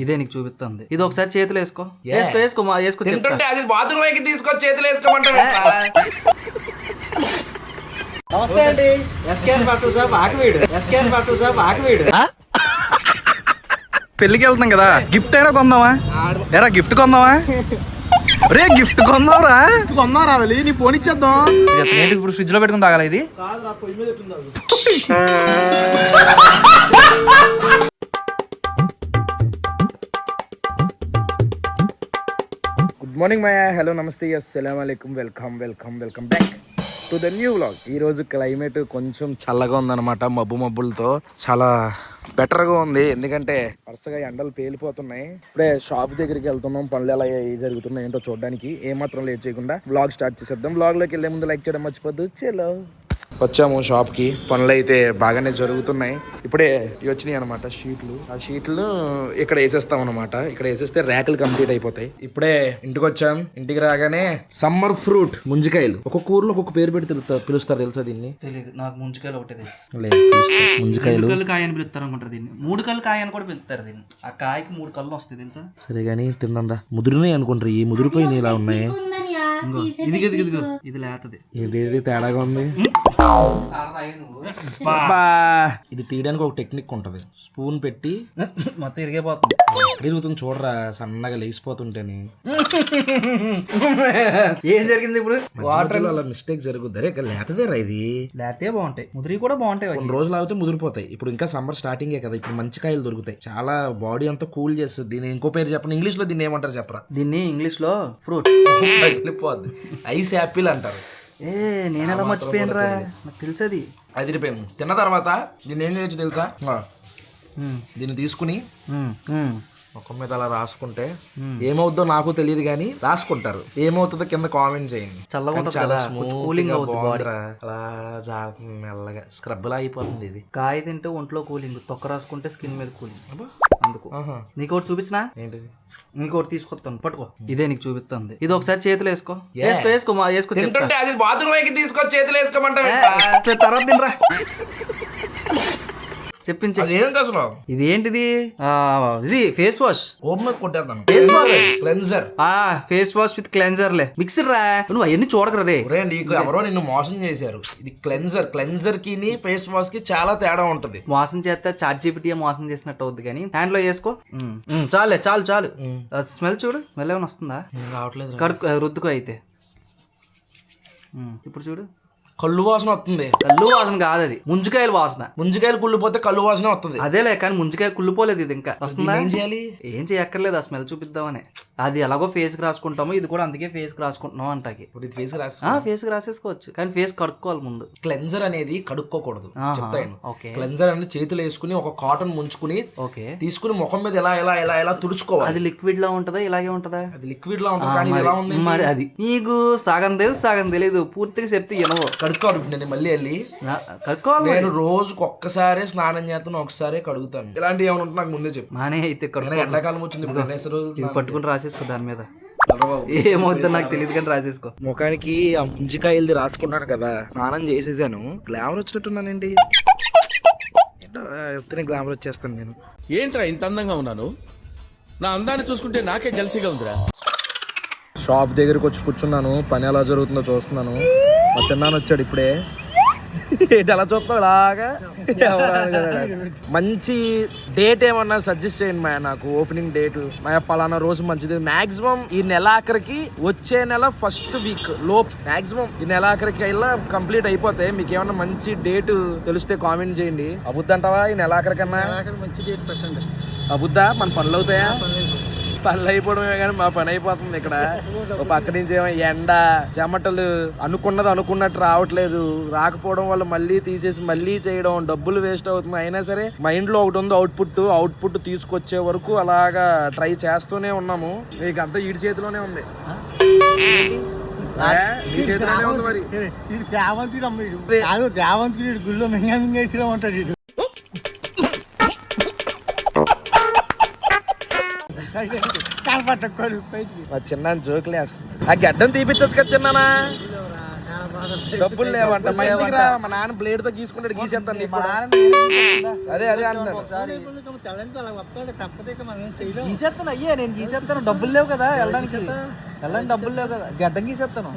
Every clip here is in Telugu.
ఇదే నీకు చూపిస్తుంది. ఇది ఒకసారి చేతులు వేసుకో. వేసుకో వేసుకో వేసుకో. తింటుంటే అది బాత్రూమ్ తీసుకొచ్చి చేతులు వేసుకోమంటారు. నమస్తే అండి. SKN parcel shop Akividu. SKN parcel shop Akividu. పెళ్ళికి వెళ్తాం కదా, గిఫ్ట్ అయినా కొందామా? ఎరా గిఫ్ట్ కొందామా? రే గిఫ్ట్ కొందాంరా. కొందాం రావాలి, నీ ఫోన్ ఇచ్చేద్దాం. ఇప్పుడు ఫ్రిడ్జ్ లో పెట్టుకుని తాగాల ఇది. గుడ్ మార్నింగ్ మాయా, హలో నమస్తే, అస్సలాము అలైకుం, welcome welcome welcome back to the new vlog. ఈ రోజు క్లైమేట్ కొంచెం చల్లగా ఉందన్నమాట. మబ్బులతో చాలా బెటర్గా ఉంది, ఎందుకంటే వరుసగా ఎండలు పేలిపోతున్నాయి. ఇప్పుడే షాప్ దగ్గరికి వెళ్తున్నాం, పనులు ఎలా జరుగుతున్నాయి ఏంటో చూడడానికి. ఏమాత్రం లేట్ చేయకుండా వ్లాగ్ స్టార్ట్ చేసేద్దాం. వ్లాగ్లోకి వెళ్ళే ముందు లైక్ చేయడం మర్చిపోద్దు. చలో వచ్చాము షాప్కి. పనులు అయితే బాగానే జరుగుతున్నాయి. ఇప్పుడే వచ్చినాయి అనమాట షీట్లు. ఆ షీట్లు ఇక్కడ వేసేస్తాం అనమాట. ఇక్కడ వేసేస్తే ర్యాకులు కంప్లీట్ అయిపోతాయి. ఇప్పుడే ఇంటికి వచ్చాం. ఇంటికి రాగానే సమ్మర్ ఫ్రూట్ ముంజికాయలు, ఒక్కొక్క ఊర్లో ఒక్కొక్క పేరు పెట్టి పిలుస్తారు, తెలుసా దీన్ని? తెలియదు నాకు. ముంజికాయలు ఒకటే తెలుసు. ముంజికాయలు కాయ అని పిలుస్తారు అనుకుంటారు దీన్ని. 3 కళ్ళు కాయ అని కూడా పిలుస్తారు దీన్ని. ఆ కాయకి 3 కళ్ళు వస్తాయి తెలుసా? సరే గానీ తిందా. ముదిరినాయి అనుకుంటారు. ఈ ముదిరిపోయి ఇలా ఉన్నాయి. ఇది లేతది. ఏది తేడాగా ఉంది. ఇది తీయడానికి ఒక టెక్నిక్ ఉంటది. స్పూన్ పెట్టి మొత్తం ఇరిగిపోతుంది. ఎరుగుతుంది చూడరా, సన్నగా లేచిపోతుంటేనే. ఏం జరిగింది ఇప్పుడు? వాటర్ అలా మిస్టేక్ జరుగుద్ది. అరే లేతదేరా ఇది. లేతే బాగుంటాయి, ముదిరి కూడా బాగుంటాయి. కొన్ని రోజులు ఆగితే ముదిరిపోతాయి. ఇప్పుడు ఇంకా సమ్మర్ స్టార్టింగే కదా, ఇప్పుడు మంచి కాయలు దొరుకుతాయి. చాలా బాడీ అంతా కూల్ చేస్తుంది. దీని ఇంకో పేరు చెప్పండి, ఇంగ్లీష్ లో దీన్ని ఏమంటారు చెప్పరా? దీన్ని ఇంగ్లీష్ లో ఫ్రూట్. వెళ్ళిపోద్ది. ఐస్ యాపిల్ అంటారు. నేను ఎలా మర్చిపోయాను రా, నాకు తెలుసది. అదిరిపోయింది. తిన్న తర్వాత దీన్ని ఏం చేయొచ్చు తెలుసా? దీన్ని తీసుకుని ముఖం మీద అలా రాసుకుంటే ఏమవుద్దో నాకు తెలియదు కానీ రాసుకుంటారు. ఏమవుతుందో కింద కామెంట్ చేయండి. చాలా కూలింగ్ అవుతుంది. అలా జాగ్రత్త మెల్లగా స్క్రబ్ లా అయిపోతుంది. ఇది కాయ తింటే ఒంట్లో కూలింగ్, తొక్క రాసుకుంటే స్కిన్ మీద కూలింగ్. అందుకు నీకు ఒకటి చూపించినా? ఏంటిది? నీకు ఒకటి తీసుకొస్తాను, పట్టుకో. ఇదే నీకు చూపిస్తుంది. ఇది ఒకసారి చేతులు వేసుకో. వేసుకో వేసుకో వేసుకో. తింటుంటే అది బాత్రూమ్ తీసుకొచ్చి చేతులు వేసుకోమంటారు. తర్వాత తినరా చెప్పించి. అసలు ఇది ఏంటిది? ఇది ఫేస్ వాష్. ఓపెన్ కొట్టేద్దాం. Cleanser. Face wash with cleanser లే మిక్సర్ రా. నువ్వు అవన్నీ చూడకరా రే. నీకు ఎవరో నిన్ను మోసం చేశారు. ఇది క్లెన్జర్. క్లెన్జర్ కి ఫేస్ వాష్ కి చాలా తేడా ఉంటది. మోసం చేస్తే ChatGPT మోసం చేసినట్టు అవుద్ది కానీ హ్యాండ్ లో వేసుకో. చాలే చాలు చాలు. స్మెల్ చూడు, స్మెల్ ఏమైనా వస్తుందా? రావట్లేదు. కడుకు రుద్దుకో అయితే. ఇప్పుడు చూడు, కళ్ళు వాసన వస్తుంది. కళ్ళు వాసన కాదు, అది ముంజికాయల వాసన. ముంజికాయలు కుళ్ళిపోతే కళ్ళు వాసన వస్తుంది. అదేలే, కానీ ముంజికాయ కుళ్ళిపోలేదు. ఇది ఇంకా వస్తుందా? ఏం చేయాలి? ఏం చేయక్కర్లేదు, ఆ స్మెల్ చూపిద్దామని. అది ఎలాగో ఫేస్ కి రాసుకుంటాము, ఇది కూడా అందుకే ఫేస్ కి రాసుకుంటున్నాం అంటాకి. ఫేస్ కి రాసేసుకోవచ్చు, కానీ ఫేస్ కడుక్కోవాలి ముందు. క్లెన్జర్ అనేది కడుక్కోకూడదు, చెప్తాను. క్లెన్జర్ అనేది చేతులు వేసుకుని ఒక కాటన్ ముంచుకుని తీసుకుని ముఖం మీద ఎలా ఎలా ఎలా ఎలా తుడుచుకోవాలి. అది లిక్విడ్ లా ఉంటదా, ఇలాగే ఉంటదా? అది లిక్విడ్ లా ఉంటుంది, కానీ ఎలా ఉంది మరి అది నీకు సగం తెలుసు సగం తెలియదు. పూర్తిగా చెప్తే ఎనవో. కడుక్కోవాలి. నేను మళ్ళీ వెళ్ళి కడుక్కోవాలి. నేను రోజుకి ఒక్కసారి స్నానం చేస్తాను, ఒకసారి కడుగుతాను. ఇలాంటివి ఏమైనా ఉంటే నాకు ముందే చెప్పు. మానే అయితే ఎండాకాలం వచ్చింది, రోజులు పట్టుకుని రాసేసుకో. దాని మీద ఏమవుతుందో నాకు తెలియదు కానీ రాసేసుకో. ముఖానికి ఆ ముంజికాయలది రాసుకున్నాను కదా, స్నానం చేసేసాను. గ్లామర్ వచ్చినట్టున్నానండి. చెప్తేనే గ్లామర్ వచ్చేస్తాను నేను. ఏంట్రా ఇంత అందంగా ఉన్నాను? నా అందాన్ని చూసుకుంటే నాకే జలసిగా ఉందిరా. షాప్ దగ్గరికి వచ్చి కూర్చున్నాను, పని ఎలా జరుగుతుందో చూస్తున్నాను. మా చిన్నాన్న వచ్చాడు ఇప్పుడే. ఎలా చూస్తావు ఇలాగా? మంచి డేట్ ఏమన్నా సజెస్ట్ చేయండి మా, నాకు ఓపెనింగ్ డేట్. మా పలానా రోజు మంచిది. మాక్సిమం ఈ నెలాఖరికి, వచ్చే నెల ఫస్ట్ వీక్ లోపు, మాక్సిమం ఈ నెలాఖరికి ఇలా కంప్లీట్ అయిపోతాయి. మీకు ఏమన్నా మంచి డేట్ తెలిస్తే కామెంట్ చేయండి. అవుద్దంటావా ఈ నెలాఖరికన్నా? మంచి డేట్ పెట్టండి. అవుద్దా? మన పనులు అవుతాయా? పనులు అయిపోవడమే కానీ మా పని అయిపోతుంది ఇక్కడ. ఒక పక్క నుంచి ఏమో ఎండ, చెమటలు, అనుకున్నది అనుకున్నట్టు రావట్లేదు. రాకపోవడం వల్ల మళ్ళీ తీసేసి మళ్ళీ చేయడం, డబ్బులు వేస్ట్ అవుతుంది. అయినా సరే మైండ్ లో ఒకటి ఉంది, అవుట్పుట్ తీసుకొచ్చే వరకు అలాగా ట్రై చేస్తూనే ఉన్నాము. మీకు అంతా ఈడి చేతిలోనే ఉంది. నీ చేతిలోనే ఉంది. మరి దేవంతుడు గుళ్ళో మింగేసిలో ఉంటాడు. మా చిన్న జోకులే వస్తుంది. ఆ గడ్డం తీపిచ్చొచ్చు కదా చిన్నానా? డబ్బులు లేవంట మా ఇంటికి రా, మా నాన్న బ్లేడ్ తో గీసుకుంటాడు, గీసేస్తాను నీకు కూడా. అదే అంటున్నాను. టాలెంట్ అలా వస్తాడు, తప్పదే మనం ఏం చేయలేం. గీసేస్తాను అయ్యే, నేను గీసేస్తాను. డబ్బులు లేవు కదా వెళ్ళడానికి డబ్బులు లేవు కదా, గడ్డం గీసేస్తాను.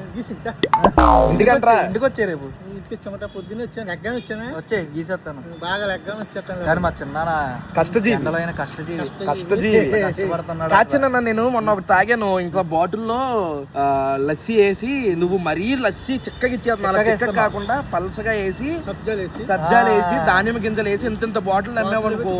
ఇంటికంటరా ఇంటికి వచ్చే రేపు ఇంటికి చెమట పొద్దున్న వచ్చాను, లెగ్గానే వచ్చానా, వచ్చే గీసేస్తాను. బాగా లెగ్గానే వచ్చేస్తాను. కానీ మా చిన్న కష్టజీవి, ఎండలైన కష్టజీవి కష్టజీవి. కాచిన్న నేను మొన్న ఒకటి తాగాను, ఇంట్లో బాటిల్లో లస్సీ వేసి, నువ్వు మరీ లస్సీ చిక్కగా ఇచ్చేస్తున్నావు. అలా చిక్క కాకుండా పల్సగా వేసి, సబ్జాలు వేసి, దానిమ్మ గింజలు వేసి ఇంత బాటిల్ అమ్మేవనుకో,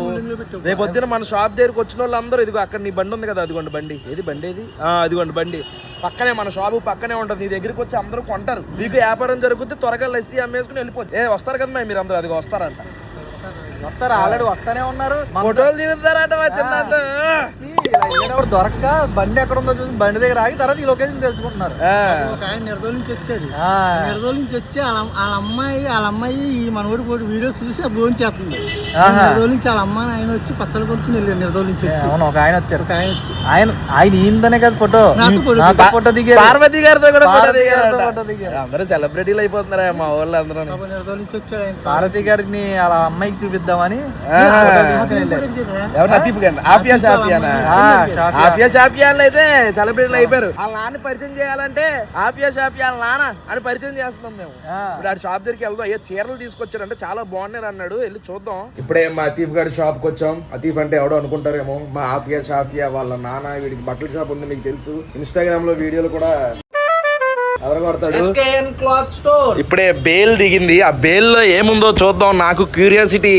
రేపు పొద్దున మన షాప్ దగ్గరికి వచ్చిన వాళ్ళందరూ, ఇదిగో అక్కడ నీ బండి ఉంది కదా, అదిగోండి బండి, ఏది బండి ఏది, అదిగోండి బండి పక్కనే, మన షాపు పక్కనే ఉంటది, నీ దగ్గరికి వచ్చి అందరూ కొంటారు, మీకు వ్యాపారం జరుగుతుంది, త్వరగా లస్సీ అమ్మేసుకుని వెళ్ళిపోతుంది. వస్తారు కదా మీరు అందరూ, అది వస్తారంట, వస్తారు ఆల్రెడీ వస్తానే ఉన్నారు. ఫోటోలు దిగుతారట మా చిన్న దొరక్క బండి ఎక్కడ ఉందో చూసి బండి దగ్గర ఆగి తర్వాత ఈ లొకేషన్ తెలుసుకుంటున్నారు. ఒక ఆయన నిర్దోల నుంచి వచ్చాడు, నిర్దోల నుంచి వచ్చి వాళ్ళ అమ్మాయి ఈ మనోడి వీడియో చూసి ఆ భోజనం చేస్తుంది. నిర్దోల నుంచి వాళ్ళ అమ్మాయి ఆయన వచ్చి పచ్చడి కొడుకుని వెళ్ళారు. నిర్దోల నుంచి వచ్చి అవును, ఒక ఆయన వచ్చారు. ఒక ఆయన వచ్చి ఆయన ఈయనతోనే కదా ఫోటో ఫోటో దిగారు, పార్వతి గారితో కూడా ఫోటో ఫోటో దిగారు. అందరూ సెలబ్రిటీలు అయిపోతున్నారా మా వాళ్ళు అందరూ. నిర్దోల నుంచి వచ్చాడు ఆయన. పార్వతి గారిని అలా అమ్మాయికి చూపిద్దామని షాపియాలు అయితే సెలబ్రిటీలు అయిపోయారు. వాళ్ళ నాన్న పరిచయం చేయాలంటే ఆపియా షాపియాల నాన్న అని పరిచయం చేస్తున్నాం మేము. ఇప్పుడు ఆడు షాప్ దగ్గరికి వెళ్దాం, ఏ చీరలు తీసుకొచ్చారంటే చాలా బాగున్నాయి అన్నాడు, వెళ్ళి చూద్దాం. ఇప్పుడే మా అతీఫ్ గారి షాప్ కి వచ్చాం. అతీఫ్ అంటే ఎవడో అనుకుంటారేమో, మా ఆఫియా షాఫియా వాళ్ళ నాన్న. వీడికి బట్టల షాప్ ఉంది, మీకు తెలుసు. ఇన్స్టాగ్రామ్ లో వీడియోలు కూడా ఇప్పుడే బేల్ దిగింది. ఆ బేల్ లో ఏముందో చూద్దాం, నాకు క్యూరియాసిటీ.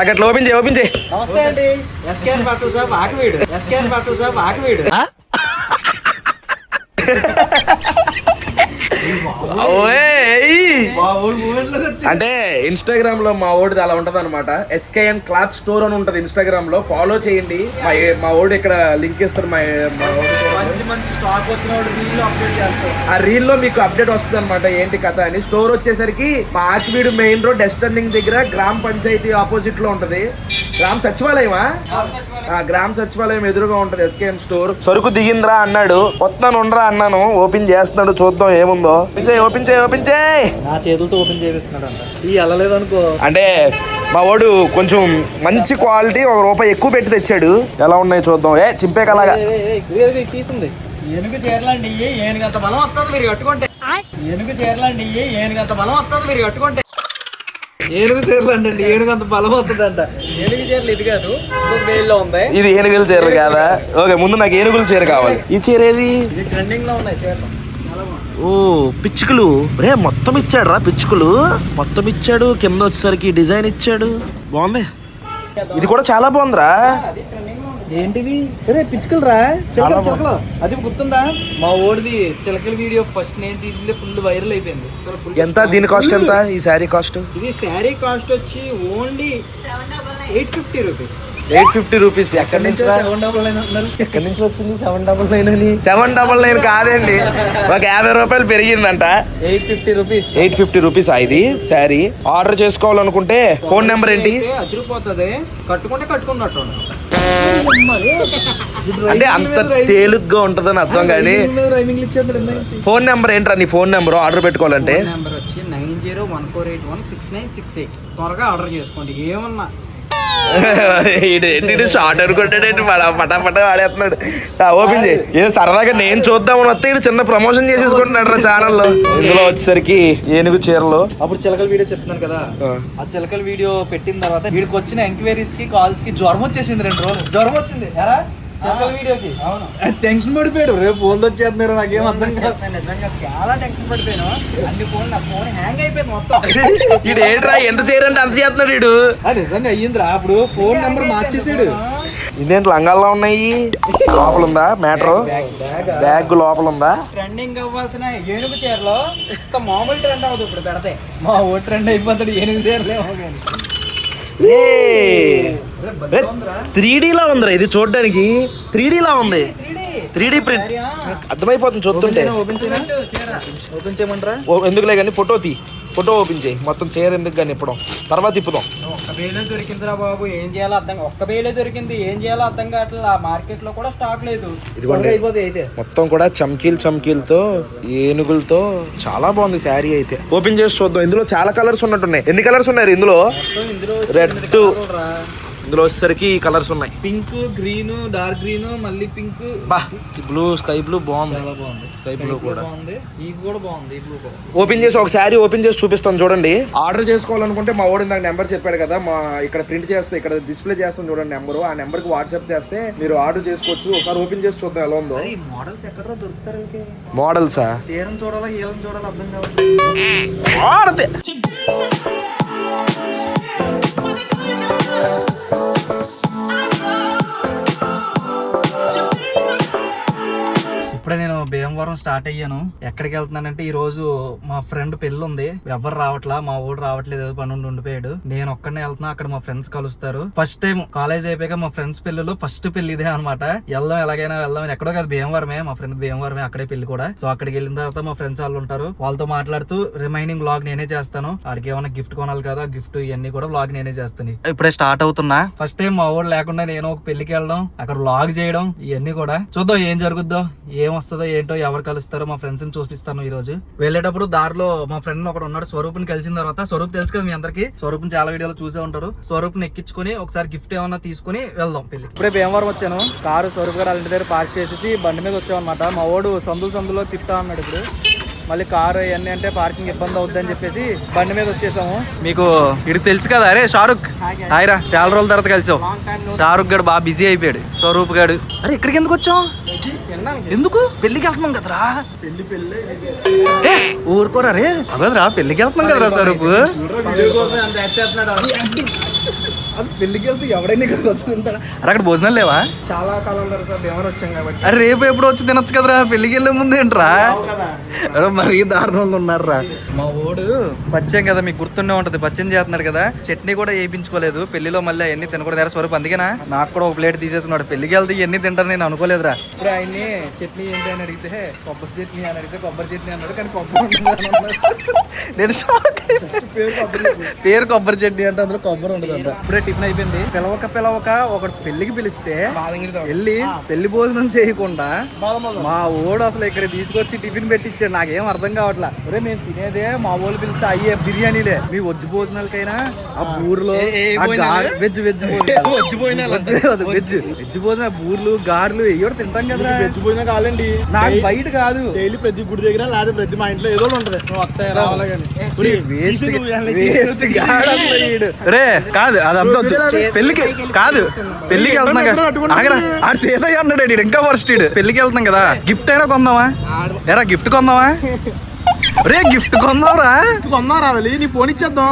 అట్లా ఓపెన్ చేయి, ఓపెన్ చేయి. నమస్తే అండి, ఎస్కేఎన్ బట్టల షాప్ ఆకివీడు, ఎస్కేఎన్ బట్టల షాప్ ఆకివీడు. అంటే ఇన్స్టాగ్రామ్ లో మా ఓడిది అలా ఉంటది అనమాట. ఎస్కేఎన్ క్లాత్ స్టోర్ అని ఉంటది ఇన్స్టాగ్రామ్ లో, ఫాలో చేయండి. మా ఓడి ఇక్కడ లింక్ ఇస్తారు. మంచి స్టాక్ వచ్చిన రీల్ లో అప్డేట్ చేస్తారు. ఆ రీల్ లో మీకు అప్డేట్ వస్తుంది అనమాట, ఏంటి కథ అని. స్టోర్ వచ్చేసరికి మా ఆకివీడు మెయిన్ రోడ్ డెస్ట్ టర్నింగ్ దగ్గర గ్రామ పంచాయతీ ఆపోజిట్ లో ఉంటది. గ్రామ సచివాలయమా? గ్రామ సచివాలయం ఎదురుగా ఉంటది ఎస్కేఎన్ స్టోర్. సరుకు దిగిందిరా అన్నాడు, వస్తాను ఉండరా అన్నాను. ఓపెన్ చేస్తున్నాడు, చూద్దాం ఏముందో. ఓపెన్ చేయి, ఓపెన్ చేయి. నా చేతులతో ఓపెన్ చేపిస్తున్నాడు అంట. ఈ వెళ్ళలేదు అనుకో. అంటే మా వాడు కొంచెం మంచి క్వాలిటీ, ₹1 ఎక్కువ పెట్టి తెచ్చాడు. ఎలా ఉన్నాయి చూద్దాం. చింపే కలాగా తీసింది. ఏనుగు చీరలండి, ఏనుగంత బలం వస్తుంది మీరు కట్టుకుంటే. ఏనుగు చీరలండి, ఏనుగంత బలం వస్తుంది మీరు కట్టుకుంటే. ఏనుగు చీరలు అండి, ఏనుగంత బలం వస్తుంది అంట. ఏనుగు చీరలు ఇది కాదు, వేల్లో ఉంది. ఇది ఏనుగుల చీర కాదా? ఓకే, ముందు నాకు ఏనుగుల చీర కావాలి. ఈ చీర ఏది? ఇది ట్రెండింగ్ లో ఉన్నాయి చీరలు. ఓ పిచ్చుకలు రే, మొత్తం ఇచ్చాడు రా, పిచ్చుకలు మొత్తం ఇచ్చాడు. కింద వచ్చేసరికి డిజైన్ ఇచ్చాడు, బాగుంది. ఇది కూడా చాలా బాగుందిరా. ఏంటివి? అరే పిచ్చుకలు రా, చిలకలు. అది గుర్తుందా? మా ఓడిది చిలకల వీడియో ఫస్ట్ నేను తీసింది ఫుల్ వైరల్ అయిపోయింది. ఎంత దీని కాస్ట్ ఎంత? ఈ శారీ కాస్ట్? ఇది శారీ కాస్ట్ వచ్చి ఓన్లీ 850 రూపీస్. 850 రూపీస్. ఎక్కడి నుంచి ఎక్కడి నుంచి వచ్చింది 799 అని? 799 కాదండి, ఒక ₹50 పెరిగిందంట. 850 రూపీస్. 850 రూపీస్ ఇది శారీ. ఆర్డర్ చేసుకోవాలనుకుంటే ఫోన్ నెంబర్ ఏంటి? అదిరిపోతుంది, కట్టుకుంటే కట్టుకున్నట్టు. అంటే అంత తేలిగ్గా ఉంటదని అర్థం. కానీ ఫోన్ నెంబర్ ఏంట్రా నీ ఫోన్ నెంబర్ ఆర్డర్ పెట్టుకోవాలంటే? నెంబర్ వచ్చి 9014816968. త్వరగా ఆర్డర్ చేసుకోండి. ఏమన్నా షార్ట్ అనుకుంటాడు, పటాపట వాడేస్తున్నాడు. ఓపెన్ చేయి. ఏదో సరదాగా నేను చూద్దామని వస్తే ఇటు చిన్న ప్రమోషన్ చేసేసుకుంటున్నాడు రా ఛానల్లో. ఇందులో వచ్చేసరికి ఏనుగు చీరలు. అప్పుడు చిలకల వీడియో చెప్తున్నాను కదా, ఆ చిలకల వీడియో పెట్టిన తర్వాత వీడికి వచ్చిన ఎంక్వైరీస్ కి కాల్స్ కి జ్వరం వచ్చేసింది. 2 రోజులు జ్వరం వచ్చింది. ఎరా చిలకల వీడియోకి టెన్షన్ పడిపోయాడు. రేపు ఫోన్లు వచ్చేస్తున్నారు, నాకేం అర్థం కాదు. నిజంగా చాలా టెన్షన్ పడిపోయాను. అన్ని ఫోన్, నా ఫోన్ హ్యాంగ్ అయిపోయింది మొత్తం. వీడు ఏంట్రా ఎంత చేయాలంటే అంత చేస్తున్నాడు వీడు. నిజంగా అయ్యిందిరా. అప్పుడు ఫోన్ నెంబర్ మార్చేసాడు. ఇదేంటి లంగాల్లో ఉన్నాయి? లోపల ఉందా మ్యాటర్? బ్యాగ్ లోపల ఉందా? ట్రెండింగ్ అవ్వాల్సిన ఏనుగు చీరలో మామూలు ట్రెండ్ అవ్వదు ఇప్పుడు పెడితే. మా ఓ ట్రెండ్ అయిపోతాడు ఏనుగు చీరలేమో. 3D లా ఉందిరా ఇది చూడడానికి. 3D లా ఉంది, 3D ప్రింట్ అర్థమైపోతుంది చూస్తుంటే. ఓపెన్ చేయమంటారా? ఎందుకులే కానీ ఫోటో తీ. ఫోటో ఓపెన్ చేయి, మొత్తం చీర ఎందుకు కానీ ఇప్పడం, తర్వాత ఇప్పుదాం. ఒక్క బేలే దొరికిందిరా బాబు, ఏం చేయాలో అర్థం, ఒక్క బేలే దొరికింది, ఏం చేయాలో అర్థం కావట్లేదు. ఆ మార్కెట్ లో కూడా స్టాక్ లేదు. ఇదిగోండి అయిపోతాయి అయితే మొత్తం కూడా చమ్కీలతో ఏనుగులతో చాలా బాగుంది శారీ అయితే. ఓపెన్ చేసి చూద్దాం. ఇందులో చాలా కలర్స్ ఉన్నట్టున్నాయి. ఎన్ని కలర్స్ ఉన్నాయి ఇందులో? ఇందులో రెడ్, ఇందులో వచ్చేసరికి కలర్స్ ఉన్నాయి. పింక్, గ్రీన్, డార్క్ గ్రీన్, మళ్ళీ పింక్. బా బ్లూ, స్కై బ్లూ బాగుంది. చాలా బాగుంది. స్కై బ్లూ కూడా బాగుంది. ఈ కూడా బాగుంది. ఈ బ్లూ కూడా. ఓపెన్ చేసి ఒక శారీ ఓపెన్ చేసి చూపిస్తాను చూడండి. ఆర్డర్ చేసుకోవాలనుకుంటే మా వాడు ఇందాక నెంబర్ చెప్పాడు కదా, మా ఇక్కడ ప్రింట్ చేస్తే ఇక్కడ డిస్ప్లే చేస్తాం చూడండి నెంబరు. ఆ నెంబర్ కి వాట్సాప్ చేస్తే మీరు ఆర్డర్ చేసుకోవచ్చు. ఒకసారి ఓపెన్ చేసి చూద్దాం ఎలా ఉందో. ఈ మోడల్స్ ఎక్కడ దొరుకుతారు? మోడల్సా? చీరను చూడాలా ఈలను చూడాలి అర్థం కావాలి. ఆడతే ఇప్పుడే నేను భీమవరం స్టార్ట్ అయ్యాను. ఎక్కడికి వెళ్తున్నానంటే ఈ రోజు మా ఫ్రెండ్ పెళ్లి ఉంది. ఎవరు రావట్లా, మా ఊడు రావట్లేదు, ఏదో పని ఉండిపోయాడు. నేను ఒక్కడనే వెళ్తున్నా. అక్కడ మా ఫ్రెండ్స్ కలుస్తారు. ఫస్ట్ టైం కాలేజ్ అయిపోయాక మా ఫ్రెండ్స్ పెళ్లిలో ఫస్ట్ పెళ్లి ఇదే అనమాట. వెళ్దాం, ఎలాగైనా వెళ్దాం. ఎక్కడో కాదు, భీమవరమే. మా ఫ్రెండ్ భీమవరమే, అక్కడే పెళ్లి కూడా. సో అక్కడికి వెళ్ళిన తర్వాత మా ఫ్రెండ్స్ వాళ్ళు ఉంటారు. వాళ్ళతో మాట్లాడుతూ రిమైనింగ్ వ్లాగ్ నేనే చేస్తాను. వాడికి ఏమైనా గిఫ్ట్ కొనాలి కదా, గిఫ్ట్ ఇవన్నీ కూడా వ్లాగ్ నేనే చేస్తాను. ఇప్పుడే స్టార్ట్ అవుతున్నా. ఫస్ట్ టైం మా ఊడు లేకుండా నేను ఒక పెళ్లికి వెళ్ళడం, అక్కడ వ్లాగ్ చేయడం, ఇవన్నీ కూడా చూద్దాం ఏం జరుగుద్దో, ఏం వస్తుందో ఏంటో, ఎవరు కలుస్తారో మా ఫ్రెండ్స్ ని చూపిస్తాను. ఈ రోజు వెళ్ళేటప్పుడు దారిలో మా ఫ్రెండ్ ఒకడు ఉన్నాడు. స్వరూప్ని కలిసిన తర్వాత, స్వరూప్ తెలుసు కదా మీ అందరికి, స్వరూప్ చాలా వీడియోలు చూసే ఉంటారు. స్వరూప్ని ఎక్కించుకుని ఒకసారి గిఫ్ట్ ఏమన్నా తీసుకుని వెళ్దాం పెళ్లి. ఇప్పుడే భీమవరం వచ్చాను. కారు స్వరూప్ గారు ఇంటి దగ్గర పార్క్ చేసేసి బండి మీద వచ్చామన్నమాట. మా వాడు సందులో తిప్పుతా అన్నాడు. ఇప్పుడు మళ్ళీ కారు ఇవన్నీ అంటే పార్కింగ్ ఇబ్బంది అవుద్దని చెప్పేసి బండి మీద వచ్చేసాము. మీకు ఇది తెలుసు కదా, అరే షారుఖ్ హాయ్ రా, చాలా రోజుల తర్వాత కలిసావు. షారుఖ్ గడు బాగా బిజీ అయిపోయాడు. స్వరూప్ గడు అరే ఇక్కడికి ఎందుకు వచ్చావు? ఎందుకు? పెళ్లికి వెళ్తున్నాం కదరా. ఊరుకోరా రే, అవదరా పెళ్లికి వెళ్తున్నాం కదరా స్వరూప్. అసలు పెళ్లికి వెళ్తే ఎవడైనా ఇక్కడికి వచ్చింది. అరే అక్కడ భోజనాలు లేవా? చాలా కాలం తర్వాత భీమవరం వచ్చాం కాబట్టి. అరే రేపు ఎప్పుడు వచ్చి తినొచ్చు కదరా, పెళ్లికి వెళ్ళే ముందు ఏంట్రా? అరే మరీ దారుణంగా ఉన్నారా. మా ఓడు పచ్చేం కదా, మీకు గుర్తుండే ఉంటది, పచ్చెం చేస్తున్నాడు కదా. చట్నీ కూడా వేయించుకోలేదు పెళ్లిలో, మళ్ళీ అవన్నీ తినకూడదు స్వరూప్. అందుకేనా నాకు కూడా ఒక ప్లేట్ తీసేసుకున్నాడు. పెళ్లికి వెళ్తే ఇవన్నీ తింటారు నేను అనుకోలేదురా. ఇప్పుడు ఆయన్ని చట్నీ ఏంటి అని అడిగితే కొబ్బరి చట్నీ అని అడిగితే కొబ్బరి చట్నీ అన్నాడు. కానీ కొబ్బరి నేను పేరు కొబ్బరి చట్నీ అంటే అందులో కొబ్బరి ఉండదు అంట. ఇప్పుడే టిఫిన్ అయిపోయింది. పిలవక ఒకటి పెళ్లికి పిలిస్తే వెళ్ళి పెళ్లి భోజనం చేయకుండా మా ఓడు అసలు ఇక్కడ తీసుకొచ్చి టిఫిన్ పెట్టించాడు. నాకేం అర్థం కావట్లా. ఒరే మేము తినేదే మా ఊళ్ళు పిలిస్తే అయ్యే బిర్యానీలే. మీ వెజ్ భోజనాలకైనా ఆ బూర్లో వెజ్ భోజనం బూర్లు గార్లు ఇవి కూడా తింటాం కదా. వెజ్ భోజనం కావాలండి నాకు, బయట కాదు. డైలీ ప్రతి గుడి దగ్గర లేదా ప్రతి మా ఇంట్లో ఏదో ఉంటది. రే కాదు అదంతా పెళ్లికి కాదు, పెళ్లికి వెళ్తున్నాం ఆడు సీతయ్య అన్నాడు. ఇంకా వర్స్ట్. పెళ్లికి వెళ్తున్నాం కదా, గిఫ్ట్ అయినా కొందామా? ఎరా గిఫ్ట్ కొందామా? రే గిఫ్ట్ కొందాంరా, కొందాం వెళ్ళి నీ ఫోన్ ఇచ్చేద్దాం.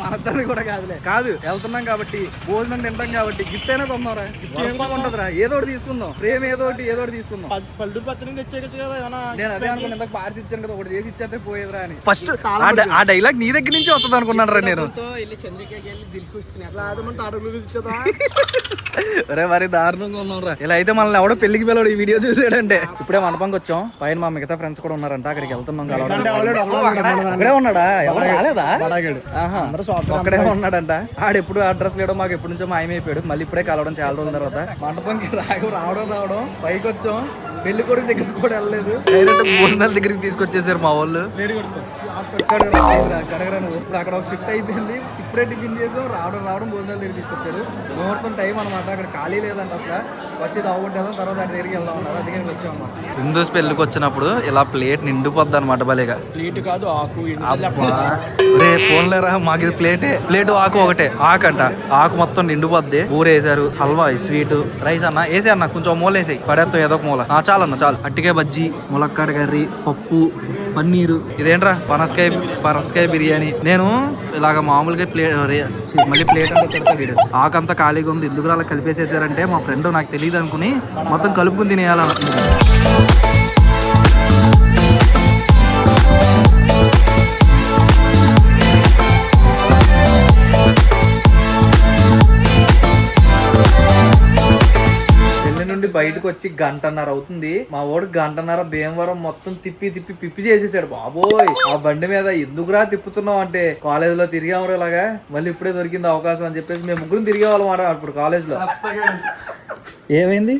మనద్దరిని కూడా కాదులే, కాదు వెళ్తున్నాం కాబట్టి భోజనం తింటాం కాబట్టి గిఫ్ట్ అయినా కొందాంరా. గిఫ్ట్ ఉంటదిరా, ఏదో ఒకటి తీసుకుందాం. ప్రేమ ఏదో ఒకటి తీసుకుందాం. పల్లెటూరు పచ్చడి తెచ్చేయచ్చు కదా. నేను అదే అనుకున్నా, ఇందాక పార్సి ఇచ్చాను కదా, ఒకటి చేసి ఇచ్చేస్తే పోయేదిరా అని. ఫస్ట్ ఆ డైలాగ్ నీ దగ్గర నుంచి వస్తుంది అనుకున్నాను రా నేను. అరే మరి దారుణంగా ఉన్నాం రా. ఇలా అయితే మనల్ని ఎవడో పెళ్లికి పిల్లడు ఈ వీడియో చూసాడంటే. ఇప్పుడే మండపంకి వచ్చాం. పైన మా మిగతా ఫ్రెండ్స్ కూడా ఉన్నారంట, అక్కడికి వెళ్తున్నాం. అక్కడే ఉన్నాడా? ఎవరు రాలేదా? అక్కడే ఉన్నాడంట. ఆడెప్పుడు అడ్రస్ లేడో మాకు ఎప్పటి నుంచో మాయమైపోయాడు. మళ్ళీ ఇప్పుడే కలవడం చాలా రోజుల తర్వాత. మండపంకి రావడం పైకి వచ్చాం. పెళ్లి కొడుకు దగ్గరికి కూడా వెళ్ళలేదు, డైరెక్ట్ భోజనాల దగ్గరికి తీసుకొచ్చేసారు మా వాళ్ళు. అక్కడ ఒక షిఫ్ట్ అయిపోయింది. ఇప్పుడే టిఫిన్ చేసాం, రావడం భోజనాల దగ్గర తీసుకొచ్చారు. ముహూర్తం టైం అనమాట, అక్కడ ఖాళీ లేదంట అసలు. ఫస్ట్ ఇది అవ్వడం తర్వాత దాని దగ్గరికి వెళ్దాం అన్నారు. అందుకే వచ్చాం. హిందూస్ పెళ్లికి వచ్చినప్పుడు ఇలా ప్లేట్ నిండిపోద్ది అనమాట. భలేగా ప్లేట్ కాదు ఆకు. రే ఫోన్ లేరా, మాకు ఇది ప్లేట్ ఆకు ఒకటే. ఆకు అంట, ఆకు మొత్తం నిండిపోద్ది. ఊరేసారు, హల్వా, స్వీట్, రైస్ అన్న వేసే అన్న కొంచెం మూల వేసాయి, పడేస్తాం ఏదో ఒక మూల. చాలన్న చాలు. అట్టికాయ బజ్జీ, ములక్కాడ కర్రీ, పప్పు, పన్నీరు. ఇదేంట్రా పనసకాయ బిర్యానీ. నేను ఇలాగ మామూలుగా మళ్ళీ ప్లేట్ అంటే తిడతాడు. ఆకంతా ఖాళీగా ఉంది, ఎందుకు అలా కలిపేసేసారంటే మా ఫ్రెండ్ నాకు తెలియదు అనుకుని మొత్తం కలుపుకుని తినేయాలనుకుంటున్నాను. నుండి బయటకు వచ్చి గంటన్నర అవుతుంది. మా వాడు గంటన్నర భీమవరం మొత్తం పిప్పి చేసేసాడు. బాబోయ్ ఆ బండి మీద ఎందుకురా తిప్పుతున్నాం అంటే, కాలేజ్ లో తిరిగాము ఇలాగా, మళ్ళీ ఇప్పుడే దొరికింది అవకాశం అని చెప్పేసి మేము ముగ్గురు తిరిగేవాళ్ళం మాట అప్పుడు కాలేజ్ లో. ఏమైంది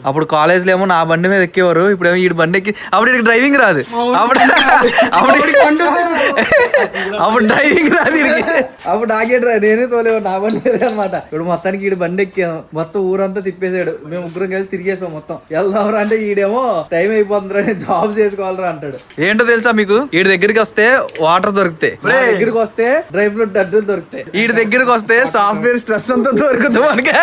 అప్పుడు కాలేజ్ లో ఏమో నా బండి మీద ఎక్కేవారు, ఇప్పుడు ఏమో ఈ బండి ఎక్కి, అప్పుడు ఇక్కడికి డ్రైవింగ్ రాదు, అప్పుడు డ్రైవింగ్ రాదు, అప్పుడు నాకే నేనే తోలేవాడు నా బండి మీద అనమాట. ఇప్పుడు మొత్తానికి ఈడు బండి ఎక్కాం, మొత్తం ఊరంతా తిప్పేసాడు. మేము ముగ్గురం కలిసి తిరిగేసాం మొత్తం. వెళ్దాంరా అంటే ఈడేమో టైం అయిపోతుందిరా నేను జాబ్ చేసుకోవాలరా అంటాడు. ఏంటో తెలుసా మీకు, వీడి దగ్గరికి వస్తే వాటర్ దొరుకుతాయి, దగ్గరికి వస్తే డ్రై ఫ్రూట్ డడ్డులు దొరుకుతాయి, వీడి దగ్గరికి వస్తే సాఫ్ట్వేర్ స్ట్రెస్ అంతా దొరుకుతుంది మనకి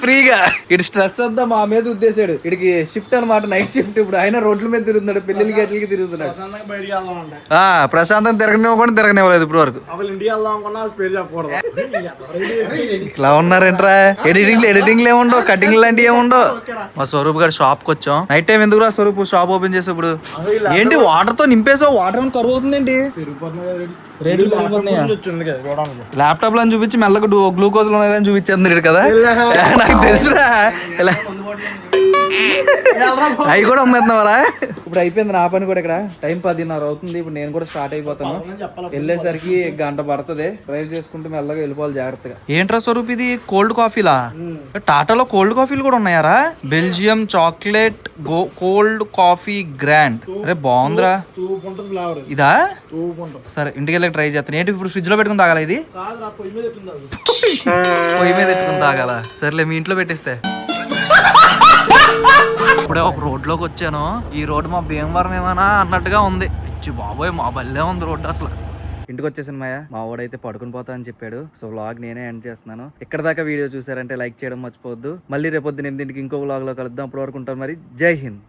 ఫ్రీగా. ఇటు స్ట్రెస్ అంతా మా మీద ఉద్దేశాడు. ఇడికి షిఫ్ట్ అనమాట, నైట్ షిఫ్ట్. ఇప్పుడు ఆయన రోడ్ల మీద తిరుగుతున్నాడు, పెళ్లికి గట్లకి తిరుగుతున్నాడు. ప్రశాంతం తిరగనివ్వకుండా తిరగనివ్వలేదు ఇప్పుడు వరకు. ఇట్లా ఉన్నారేంట్రా, ఎడిటింగ్ ఏముండో, కటింగ్ లాంటివి ఏముండో. మా స్వరూప్ గారు షాప్ కి వచ్చాం. నైట్ టైం ఎందుకు రా స్వరూప్ షాప్ ఓపెన్ చేసే ఇప్పుడు? ఏంటి వాటర్ తో నింపేసావు? వాటర్ ఏమైనా కరువు అవుతుందేంటి? ల్యాప్టాప్ లో చూపించి మెల్లగా గ్లూకోజ్ లో ఉన్నాయని చూపించేది కదా, నాకు తెలుసురా. అవి కూడా అమ్మేస్తున్నావరా? ఇప్పుడు అయిపోయింది నా పని కూడా. ఇక్కడ టైం 10:30 అవుతుంది. ఇప్పుడు నేను కూడా స్టార్ట్ అయిపోతాను. వెళ్ళేసరికి గంట పడుతుంది. డ్రైవ్ చేసుకుంటూ మెల్లగా వెళ్ళిపోవాలి జాగ్రత్తగా. ఏంట్రా స్వరూప్ ఇది కోల్డ్ కాఫీలా? టాటాలో కోల్డ్ కాఫీలు కూడా ఉన్నాయారా? Belgium chocolate cold coffee grand. అరే బాగుందిరా. ఇదా? సరే ఇంటికి వెళ్ళి ట్రై చేస్తాను. ఏంటి ఇప్పుడు ఫ్రిడ్జ్ లో పెట్టుకుని తాగాల? ఇది పొయ్యి మీద పెట్టుకుని తాగాల? సరేలే మీ ఇంట్లో పెట్టిస్తే. ఇప్పుడే ఒక రోడ్లోకి వచ్చాను. ఈ రోడ్డు మా భీమవరం ఏమన్నా అన్నట్టుగా ఉంది. ఇచ్చి బాబోయ్ మా బల్లే ఉంది రోడ్డు అసలు. ఇంటికి వచ్చేసాను మాయా. మా వాడైతే పడుకుని పోతా అని చెప్పాడు. సో వ్లాగ్ నేనే ఎండ్ చేస్తున్నాను. ఇక్కడ దాకా వీడియో చూసారంటే లైక్ చేయడం మర్చిపోవద్దు. మళ్ళీ రేపొద్దున 8 ఇంకో వ్లాగ్ లో కలుద్దాం. అప్పటి వరకు ఉంటాను మరి. జై హింద్.